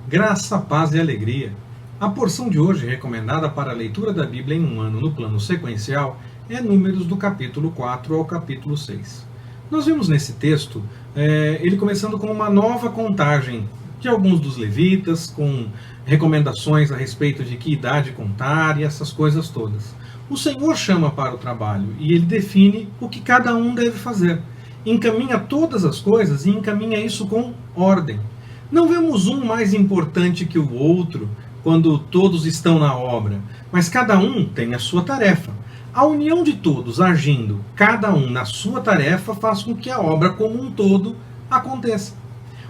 Graça, paz e alegria. A porção de hoje, recomendada para a leitura da Bíblia em um ano no plano sequencial, é Números do capítulo 4 ao capítulo 6. Nós vimos nesse texto, ele começando com uma nova contagem de alguns dos levitas, com recomendações a respeito de que idade contar e essas coisas todas. O Senhor chama para o trabalho e ele define o que cada um deve fazer. Encaminha todas as coisas e encaminha isso com ordem. Não vemos um mais importante que o outro quando todos estão na obra, mas cada um tem a sua tarefa. A união de todos agindo, cada um na sua tarefa, faz com que a obra como um todo aconteça.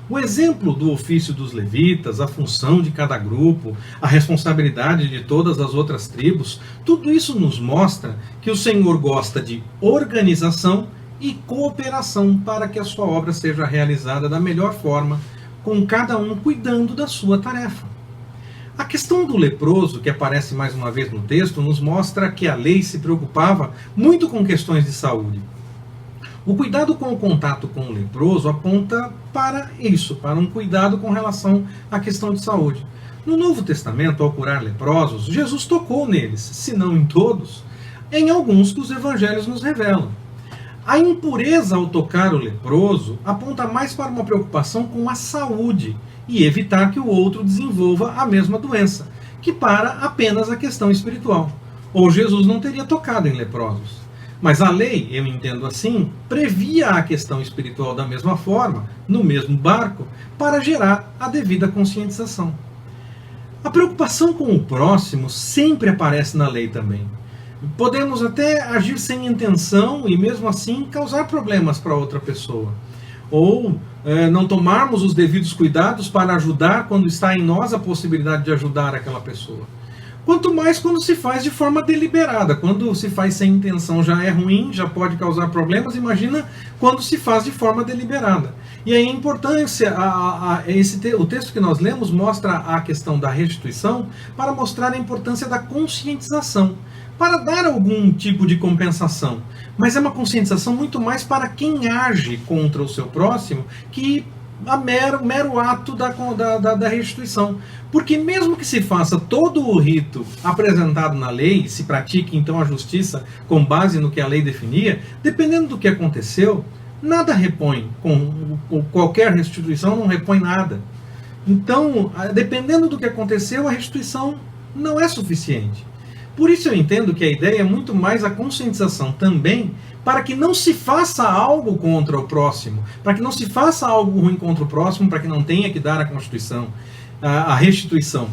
O exemplo do ofício dos levitas, a função de cada grupo, a responsabilidade de todas as outras tribos, tudo isso nos mostra que o Senhor gosta de organização e cooperação para que a sua obra seja realizada da melhor forma, com cada um cuidando da sua tarefa. A questão do leproso, que aparece mais uma vez no texto, nos mostra que a lei se preocupava muito com questões de saúde. O cuidado com o contato com o leproso aponta para isso, para um cuidado com relação à questão de saúde. No Novo Testamento, ao curar leprosos, Jesus tocou neles, se não em todos, em alguns que os evangelhos nos revelam. A impureza ao tocar o leproso aponta mais para uma preocupação com a saúde e evitar que o outro desenvolva a mesma doença, que para apenas a questão espiritual. Ou Jesus não teria tocado em leprosos. Mas a lei, eu entendo assim, previa a questão espiritual da mesma forma, no mesmo barco, para gerar a devida conscientização. A preocupação com o próximo sempre aparece na lei também. Podemos até agir sem intenção e mesmo assim causar problemas para outra pessoa. Ou não tomarmos os devidos cuidados para ajudar quando está em nós a possibilidade de ajudar aquela pessoa. Quanto mais quando se faz de forma deliberada. Quando se faz sem intenção já é ruim, já pode causar problemas. Imagina quando se faz de forma deliberada. E aí a importância, o texto que nós lemos mostra a questão da restituição para mostrar a importância da conscientização, para dar algum tipo de compensação. Mas é uma conscientização muito mais para quem age contra o seu próximo que a mero ato da restituição. Porque mesmo que se faça todo o rito apresentado na lei, se pratique então a justiça com base no que a lei definia, dependendo do que aconteceu, nada repõe. Com qualquer restituição não repõe nada. Então, dependendo do que aconteceu, a restituição não é suficiente. Por isso eu entendo que a ideia é muito mais a conscientização também para que não se faça algo contra o próximo, para que não se faça algo ruim contra o próximo, para que não tenha que dar a restituição.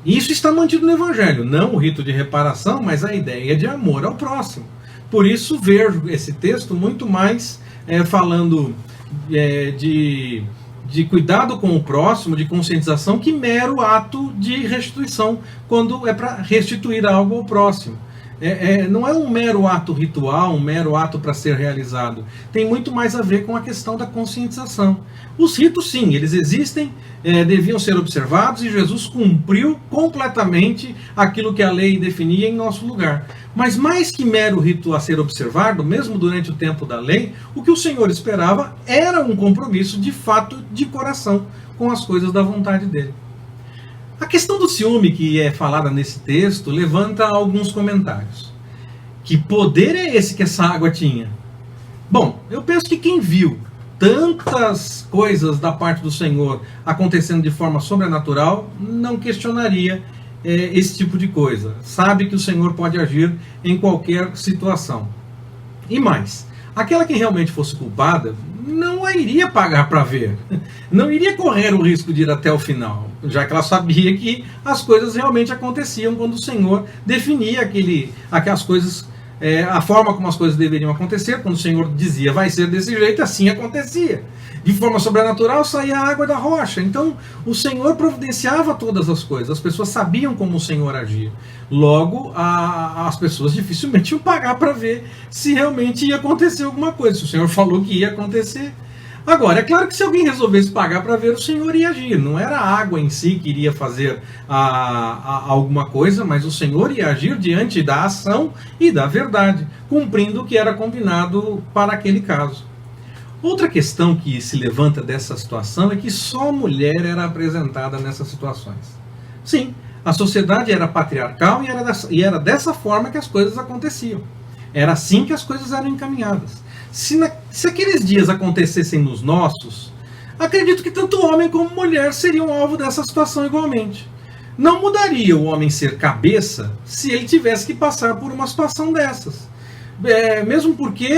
E isso está mantido no Evangelho, não o rito de reparação, mas a ideia de amor ao próximo. Por isso vejo esse texto muito mais falando de cuidado com o próximo, de conscientização, que mero ato de restituição, quando é para restituir algo ao próximo. Não é um mero ato ritual, um mero ato para ser realizado. Tem muito mais a ver com a questão da conscientização. Os ritos, sim, eles existem, deviam ser observados, e Jesus cumpriu completamente aquilo que a lei definia em nosso lugar. Mas mais que mero rito a ser observado, mesmo durante o tempo da lei, o que o Senhor esperava era um compromisso de fato, de coração, com as coisas da vontade dele. A questão do ciúme que é falada nesse texto levanta alguns comentários. Que poder é esse que essa água tinha? Bom, eu penso que quem viu tantas coisas da parte do Senhor acontecendo de forma sobrenatural não questionaria esse tipo de coisa. Sabe que o Senhor pode agir em qualquer situação. E mais, aquela que realmente fosse culpada não a iria pagar para ver. Não iria correr o risco de ir até o final, já que ela sabia que as coisas realmente aconteciam quando o Senhor definia aquelas coisas, a forma como as coisas deveriam acontecer. Quando o Senhor dizia vai ser desse jeito, assim acontecia. De forma sobrenatural saía a água da rocha. Então o Senhor providenciava todas as coisas. As pessoas sabiam como o Senhor agia. Logo, as pessoas dificilmente iam pagar para ver se realmente ia acontecer alguma coisa. Se o Senhor falou que ia acontecer. Agora, é claro que se alguém resolvesse pagar para ver, o Senhor ia agir. Não era a água em si que iria fazer alguma coisa, mas o Senhor ia agir diante da ação e da verdade, cumprindo o que era combinado para aquele caso. Outra questão que se levanta dessa situação é que só a mulher era apresentada nessas situações. Sim, a sociedade era patriarcal e era dessa forma que as coisas aconteciam. Era assim que as coisas eram encaminhadas. Se aqueles dias acontecessem nos nossos, acredito que tanto homem como mulher seriam alvo dessa situação igualmente. Não mudaria o homem ser cabeça se ele tivesse que passar por uma situação dessas. Mesmo porque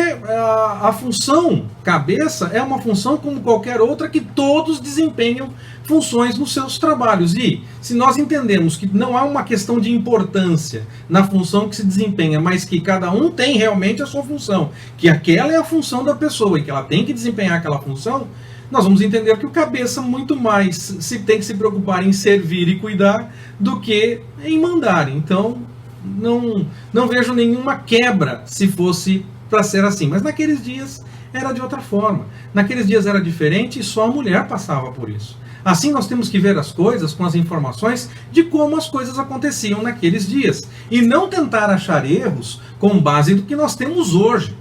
a função cabeça é uma função como qualquer outra que todos desempenham funções nos seus trabalhos. E se nós entendemos que não há uma questão de importância na função que se desempenha, mas que cada um tem realmente a sua função, que aquela é a função da pessoa e que ela tem que desempenhar aquela função, nós vamos entender que o cabeça muito mais tem que se preocupar em servir e cuidar do que em mandar. Então, não vejo nenhuma quebra se fosse para ser assim. Mas naqueles dias era de outra forma. Naqueles dias era diferente e só a mulher passava por isso. Assim nós temos que ver as coisas com as informações de como as coisas aconteciam naqueles dias. E não tentar achar erros com base no que nós temos hoje.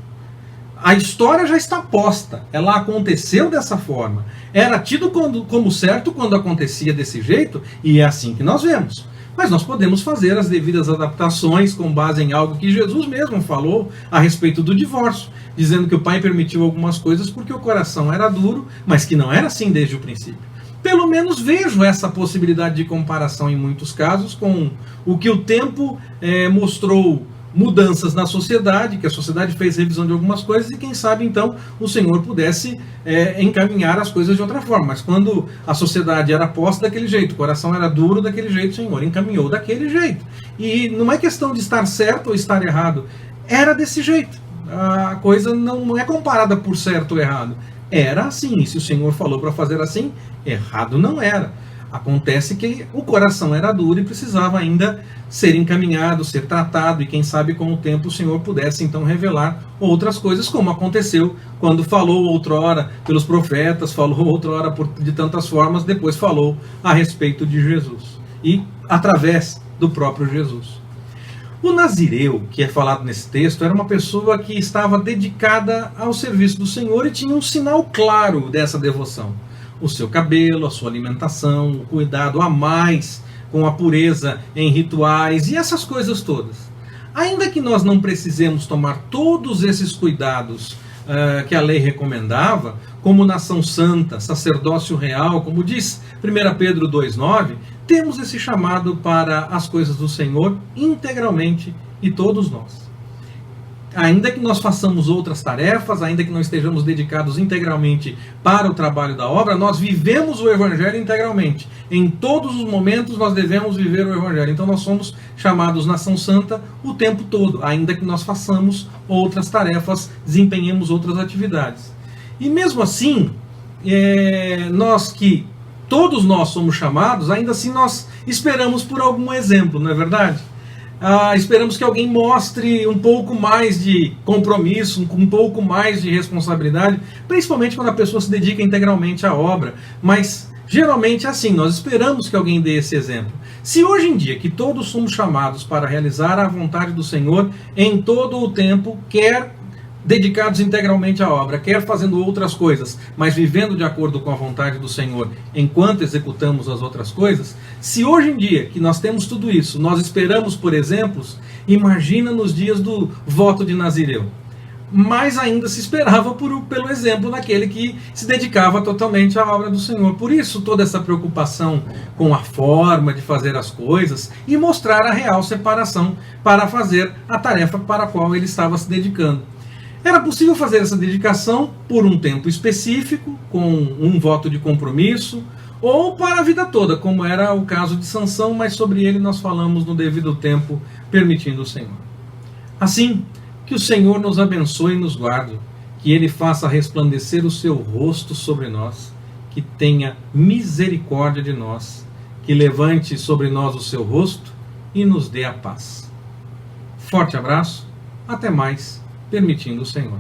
A história já está posta, ela aconteceu dessa forma. Era tido como certo quando acontecia desse jeito, e é assim que nós vemos. Mas nós podemos fazer as devidas adaptações com base em algo que Jesus mesmo falou a respeito do divórcio, dizendo que o pai permitiu algumas coisas porque o coração era duro, mas que não era assim desde o princípio. Pelo menos vejo essa possibilidade de comparação em muitos casos com o que o tempo mostrou mudanças na sociedade, que a sociedade fez revisão de algumas coisas e quem sabe então o Senhor pudesse encaminhar as coisas de outra forma. Mas quando a sociedade era posta daquele jeito, o coração era duro daquele jeito, o Senhor encaminhou daquele jeito. E não é questão de estar certo ou estar errado, era desse jeito. A coisa não é comparada por certo ou errado. Era assim, e se o Senhor falou para fazer assim, errado não era. Acontece que o coração era duro e precisava ainda ser encaminhado, ser tratado, e quem sabe com o tempo o Senhor pudesse então revelar outras coisas, como aconteceu quando falou outrora pelos profetas, falou outrora de tantas formas, depois falou a respeito de Jesus, e através do próprio Jesus. O nazireu, que é falado nesse texto, era uma pessoa que estava dedicada ao serviço do Senhor e tinha um sinal claro dessa devoção. O seu cabelo, a sua alimentação, o cuidado a mais com a pureza em rituais e essas coisas todas. Ainda que nós não precisemos tomar todos esses cuidados que a lei recomendava, como nação santa, sacerdócio real, como diz 1 Pedro 2,9, temos esse chamado para as coisas do Senhor integralmente e todos nós. Ainda que nós façamos outras tarefas, ainda que não estejamos dedicados integralmente para o trabalho da obra, nós vivemos o Evangelho integralmente. Em todos os momentos nós devemos viver o Evangelho. Então nós somos chamados nação santa o tempo todo, ainda que nós façamos outras tarefas, desempenhemos outras atividades. E mesmo assim, todos nós somos chamados, ainda assim nós esperamos por algum exemplo, não é verdade? Esperamos que alguém mostre um pouco mais de compromisso, um pouco mais de responsabilidade, principalmente quando a pessoa se dedica integralmente à obra. Mas geralmente é assim, nós esperamos que alguém dê esse exemplo. Se hoje em dia que todos somos chamados para realizar a vontade do Senhor em todo o tempo, quer dedicados integralmente à obra, quer fazendo outras coisas, mas vivendo de acordo com a vontade do Senhor enquanto executamos as outras coisas, se hoje em dia que nós temos tudo isso, nós esperamos por exemplos, imagina nos dias do voto de Nazireu. Mas ainda se esperava pelo exemplo daquele que se dedicava totalmente à obra do Senhor. Por isso toda essa preocupação com a forma de fazer as coisas e mostrar a real separação para fazer a tarefa para a qual ele estava se dedicando. Era possível fazer essa dedicação por um tempo específico, com um voto de compromisso, ou para a vida toda, como era o caso de Sansão, mas sobre ele nós falamos no devido tempo, permitindo o Senhor. Assim, que o Senhor nos abençoe e nos guarde, que Ele faça resplandecer o seu rosto sobre nós, que tenha misericórdia de nós, que levante sobre nós o seu rosto e nos dê a paz. Forte abraço, até mais, permitindo o Senhor.